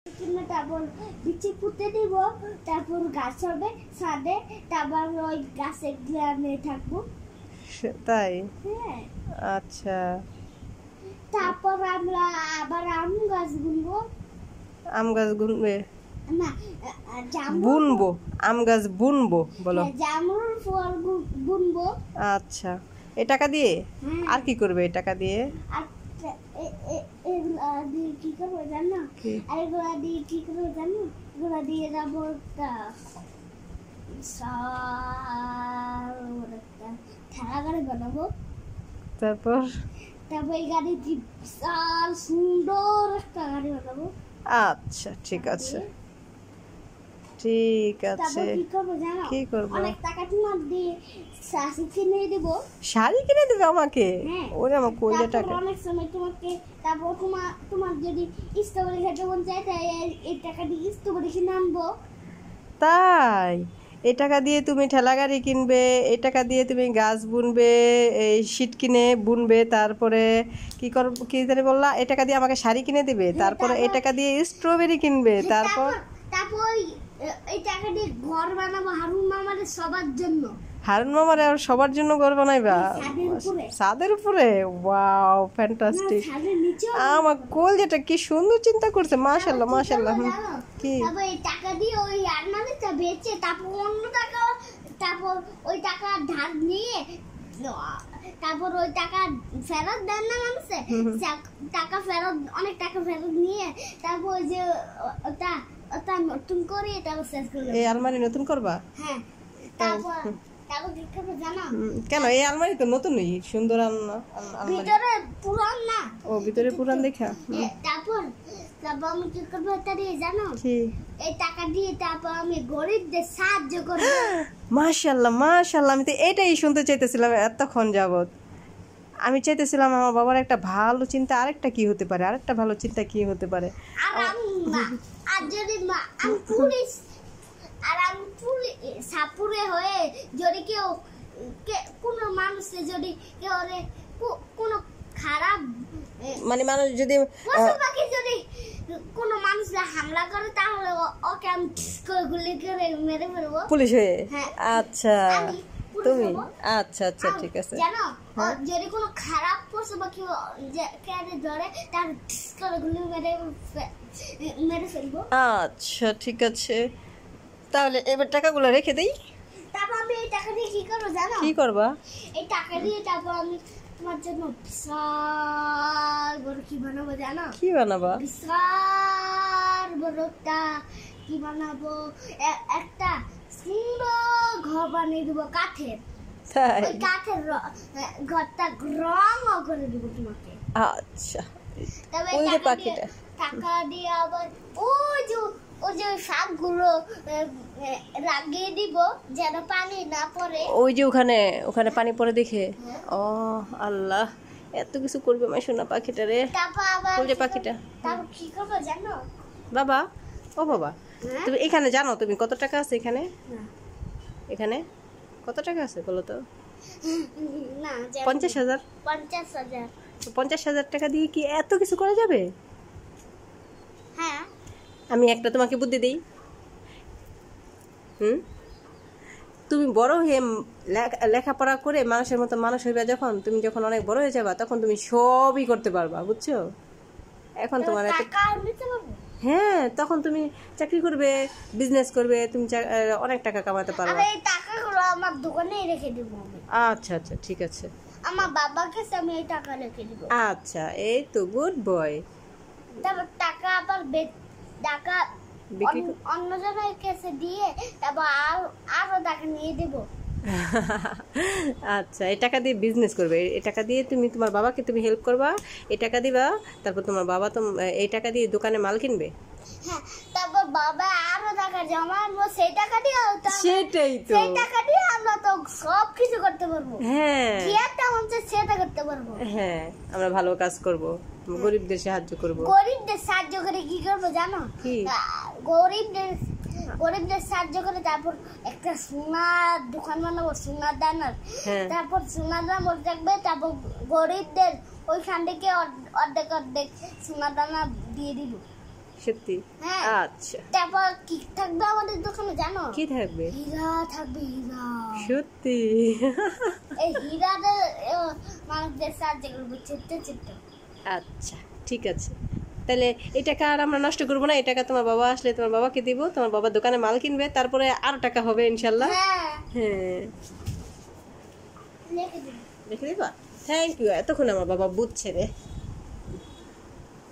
তারপর বিচি পুঁতে দিব, তারপর গাছ হবে ছাদে, তারপর ওই গাছে গ্রামে থাকবো। তাই? হ্যাঁ। আচ্ছা। তারপর আমরা আবার আম গাছ বুনবো। আম গাছ বুনবে না, বুনবো, আম গাছ বুনবো বলো। জামরুল ফল বুনবো। আচ্ছা, এই টাকা দিয়ে আর কি করবে এই টাকা দিয়ে? আর এগুলা দিয়ে কি করবো জানো? আর এগুলা দিয়ে কি করবো জানো? এগুলা দিয়ে যাবো একটা ঠেলা গাড়ি বানাবো। তারপর এই গাড়িটি বিশাল সুন্দর একটা গাড়ি বানাবো। আচ্ছা, ঠিক আছে, ঠিক আছে। কি করবো জানো? কি করবো? অনেক টাকা তোমার দিয়ে শাড়ি কিনে দেবো। শাড়ি কিনে দেবে আমাকে? হ্যাঁ। ওরে আমার কইলে টাকা। অনেক সময় তোমাকে, তারপর তোমার যদি স্ট্রবেরি খেতে মন চায় তাই এই টাকা দিয়ে স্ট্রবেরি কিনে আনবো। তাই? এই টাকা দিয়ে তুমি ঠেলা গাড়ি কিনবে, এই টাকা দিয়ে তুমি গাছ বুনবে, এই শীট কিনে বুনবে, তারপরে কি জানি বললা, এই টাকা দিয়ে আমাকে শাড়ি কিনে দিবে, তারপরে এই টাকা দিয়ে স্ট্রবেরি কিনবে, তারপর এই টাকা দিয়ে ঘর বানাবো হারুন মামার সবার জন্য। হারুন মামার আর সবার জন্য ঘর বানাইবা? ছাদের উপরে? Wow, fantastic. আমার কোল যেটা কি সুন্দর চিন্তা করছে, মাশাআল্লাহ মাশাআল্লাহ। কি এই টাকা দিয়ে ওই আলমারিটা বেচে তারপর অন্য টাকা, তারপর ওই টাকা ধার নিয়ে, তারপর ওই টাকা ফেরত দেন না মানুষে, টাকা ফেরত, অনেক টাকা ফেরত নিয়ে তারপর ওই যে ওটা নতুন করে তারপর শেষ করে এই আলমারি নতুন করবা? হ্যাঁ। তারপর কি করবো জানো? কেন? এই আলমারি তো নতুনই, সুন্দর ভিতরে পুরান না। ও, ভিতরে পুরান দেখা। তারপর আমি কি করবো জানো? এই টাকা দিয়ে তারপর আমি গরিবদের সাহায্য করবো। মাশাআল্লাহ মাশাআল্লাহ, আমি তো এটাই শুনতে চাইতেছিলাম এতক্ষণ যাবত। আমি চাইতেছিলাম আমার বাবার একটা ভালো চিন্তা আরেকটা কি হতে পারে, আরেকটা ভালো চিন্তা কি হতে পারে। আর যদি আমি পুলিশ, আর আমি সাপুরে হয়ে যদি কেউ কোনো মানুষে যদি কেউ কোনো খারাপ মানে মানুষ যদি যদি কোনো মানুষ হামলা করে তাহলে ওকে আমি গুলি করে মেরে ফেলবো পুলিশ হয়ে। আচ্ছা তুমি, আচ্ছা আচ্ছা, আর ঠিক আছে। জানো যদি কোনো খারাপ পশু পাখি কেটে ধরে তার করে গুলি মেরে ফেলবো। আচ্ছা ঠিক আছে, তাহলে এবার টাকাগুলো রেখে দেই। তারপর আমি এই টাকা দিয়ে কি করবো জানো? কি করবা? এই টাকা দিয়ে তারপর আমি তোমার জন্য বিশাল বড় কি বানাবো জানো? কি বানাবা? বিশাল বড় একটা কি বানাবো, একটা সুন্দর ঘর বানিয়ে দেবো কাঠের। তাই? ওই কাঠের ঘরটা রং করে দেবো তোমাকে। আচ্ছা, তবে ওই যে পাখিটা টাকা দিয়ে আবার ওই যে শাকগুলো লাগিয়ে দিব যেন পানি না পড়ে। ওই যে ওখানে পানি পড়ে দেখে। ও আল্লাহ, এত কিছু করবে আমার সোনা পাখিটা রে। তারপর আবার ওই যে পাখিটা। তারপর কি করবো জানো? বাবা, ও বাবা, তুমি এখানে জানো তুমি কত টাকা আছে এখানে? এখানে কত টাকা আছে বলো তো? না, 50,000। 50,000। 50,000 টাকা দিয়ে কি এত কিছু করা যাবে? হ্যাঁ। আমি একটা তোমাকে বুদ্ধি দিই। তুমি বড় হয়ে লেখাপড়া করে মানুষের মতো মানুষ হইবা, তুমি যখন অনেক বড় হয়ে যাবা তখন তুমি সবই করতে পারবা, বুঝছো? এখন তোমার হ্যাঁ, তখন তুমি চাকরি করবে, বিজনেস করবে, তুমি অনেক টাকা কামাতে পারবে। এই টাকাগুলো আমার দোকানে রেখে দেবো আমি। আচ্ছা আচ্ছা, ঠিক আছে। আমার বাবাকে আমি এই টাকা রেখে দেবো। আচ্ছা, এই তো গুড বয়। তারপর টাকা আবার টাকা অন্য জনের কাছে দিয়ে তারপর আরো টাকা নিয়ে দেবো। আচ্ছা, এই টাকা দিয়ে বিজনেস করবে, এই টাকা দিয়ে তুমি তোমার বাবাকে তুমি হেল্প করবা, এই টাকা দিবা, তারপর তোমার বাবা তো এই টাকা দিয়ে দোকানে মাল কিনবে। হ্যাঁ, তারপর বাবা আরো টাকা জমাবো, সেই টাকা দিয়ে সেটাই তো, সেই টাকা দিয়ে আমরা তো সব কিছু করতে পারবো। হ্যাঁ, যেটা হচ্ছে সেটা করতে পারবো। হ্যাঁ, আমরা ভালো কাজ করব, গরিবদের সাহায্য করব। গরিবদের সাহায্য করে কি করবো জানো? গরিবদের সাহায্য করে তারপর একটা সোনার দোকান বানাবো, সোনার দানার। তারপর সোনার দানা বসে থাকবে, তারপর গরিবদের ওইখান থেকে অর্ধেক সোনার দানা দিয়ে দিব। সত্যি? হ্যাঁ। আচ্ছা, তারপর কি থাকবে আমাদের দোকানে জানো? কি থাকবে? হীরা থাকবে, হীরা। সত্যি? এই হীরাদের মানুষদের সাহায্য করবো, চিত্তে চিত্তে। আচ্ছা, ঠিক আছে। তাহলে এই টাকা আর আমরা নষ্ট করবো না, এই টাকা তোমার বাবা আসলে তোমার বাবাকে দিব, তোমার বাবা দোকানে মাল কিনবে, তারপরে আরো টাকা হবে ইনশাল্লাহ। হ্যাঁ, হ্যাঁ, লিখে দিন। দেখে দিবা? থ্যাংক ইউ, এতক্ষণ আমার বাবা বুঝছে রে।